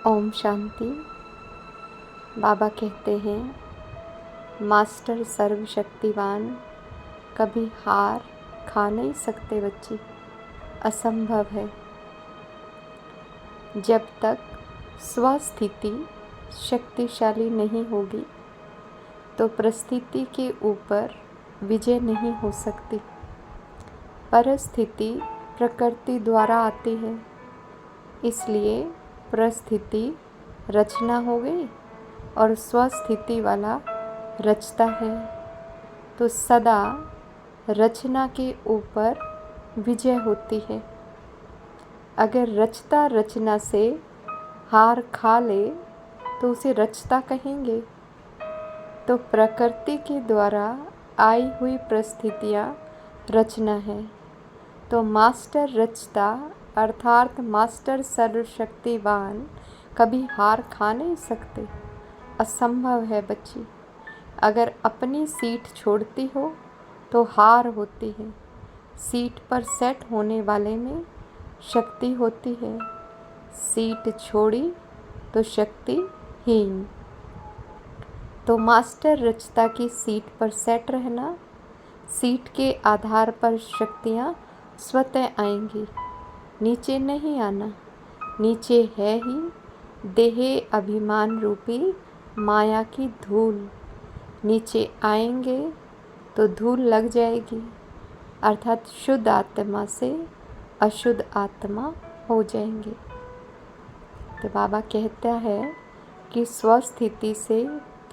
ओम शांति। बाबा कहते हैं, मास्टर सर्वशक्तिवान कभी हार खा नहीं सकते बच्चे, असंभव है। जब तक स्वस्थिति शक्तिशाली नहीं होगी तो परिस्थिति के ऊपर विजय नहीं हो सकती। परिस्थिति प्रकृति द्वारा आती है, इसलिए परिस्थिति रचना हो गई और स्वस्थिति वाला रचता है, तो सदा रचना के ऊपर विजय होती है। अगर रचता रचना से हार खा ले तो उसे रचता कहेंगे। तो प्रकृति के द्वारा आई हुई परिस्थितियाँ रचना है, तो मास्टर रचता अर्थात मास्टर सर्वशक्तिवान कभी हार खा नहीं सकते, असंभव है बच्ची। अगर अपनी सीट छोड़ती हो तो हार होती है। सीट पर सेट होने वाले में शक्ति होती है, सीट छोड़ी तो शक्तिहीन। तो मास्टर रचता की सीट पर सेट रहना, सीट के आधार पर शक्तियाँ स्वतः आएंगी, नीचे नहीं आना। नीचे है ही देह अभिमान रूपी माया की धूल, नीचे आएंगे तो धूल लग जाएगी, अर्थात शुद्ध आत्मा से अशुद्ध आत्मा हो जाएंगे। तो बाबा कहता है कि स्वस्थिति से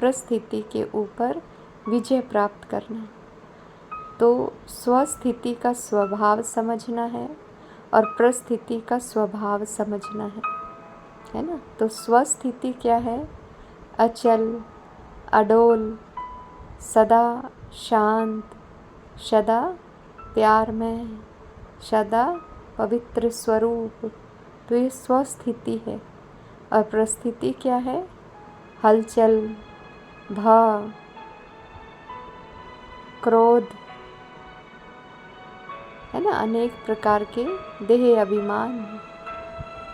परिस्थिति के ऊपर विजय प्राप्त करना, तो स्वस्थिति का स्वभाव समझना है और परिस्थिति का स्वभाव समझना है ना। तो स्वस्थिति क्या है? अचल, अडोल, सदा शांत, सदा प्यार में, सदा पवित्र स्वरूप, तो ये स्वस्थिति है। और परिस्थिति क्या है? हलचल, भाव, क्रोध, है ना, अनेक प्रकार के देह अभिमान।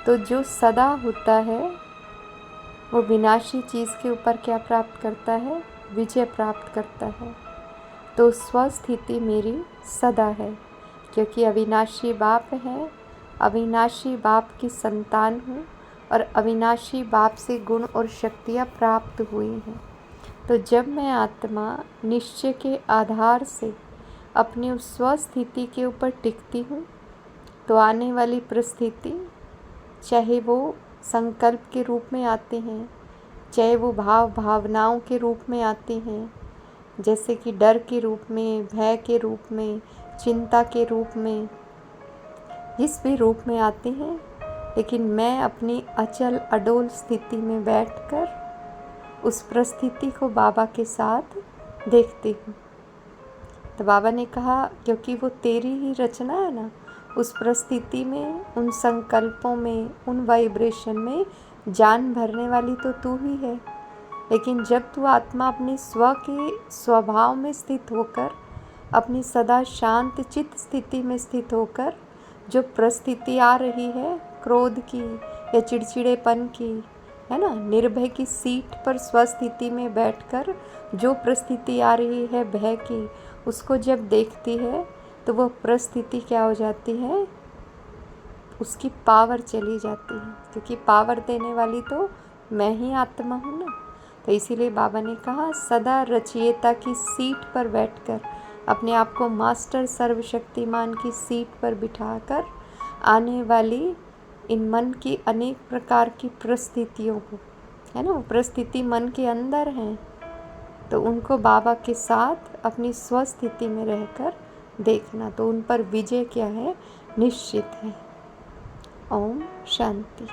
तो जो सदा होता है वो विनाशी चीज़ के ऊपर क्या प्राप्त करता है? विजय प्राप्त करता है। तो स्वस्थिति मेरी सदा है, क्योंकि अविनाशी बाप है, अविनाशी बाप की संतान हूँ और अविनाशी बाप से गुण और शक्तियाँ प्राप्त हुई हैं। तो जब मैं आत्मा निश्चय के आधार से अपनी उस स्वस्थिति के ऊपर टिकती हूँ, तो आने वाली परिस्थिति, चाहे वो संकल्प के रूप में आते हैं, चाहे वो भावनाओं के रूप में आते हैं, जैसे कि डर के रूप में, भय के रूप में, चिंता के रूप में, जिस भी रूप में आते हैं, लेकिन मैं अपनी अचल अडोल स्थिति में बैठकर उस परिस्थिति को बाबा के साथ देखती हूँ। तो बाबा ने कहा, क्योंकि वो तेरी ही रचना है ना, उस परिस्थिति में, उन संकल्पों में, उन वाइब्रेशन में जान भरने वाली तो तू ही है। लेकिन जब तू आत्मा अपनी स्व के स्वभाव में स्थित होकर, अपनी सदा शांत चित्त स्थिति में स्थित होकर, जो परिस्थिति आ रही है क्रोध की या चिड़चिड़ेपन की, है ना, निर्भय की सीट पर स्वस्थिति में बैठकर जो परिस्थिति आ रही है भय की, उसको जब देखती है तो वह परिस्थिति क्या हो जाती है? उसकी पावर चली जाती है, क्योंकि पावर देने वाली तो मैं ही आत्मा हूँ ना। तो इसीलिए बाबा ने कहा, सदा रचयिता की सीट पर बैठकर, अपने आप को मास्टर सर्वशक्तिमान की सीट पर बिठाकर आने वाली इन मन की अनेक प्रकार की परिस्थितियों को, है ना, परिस्थिति मन के अंदर हैं, तो उनको बाबा के साथ अपनी स्वस्थिति में रहकर देखना, तो उन पर विजय क्या है? निश्चित है। ओम शांति।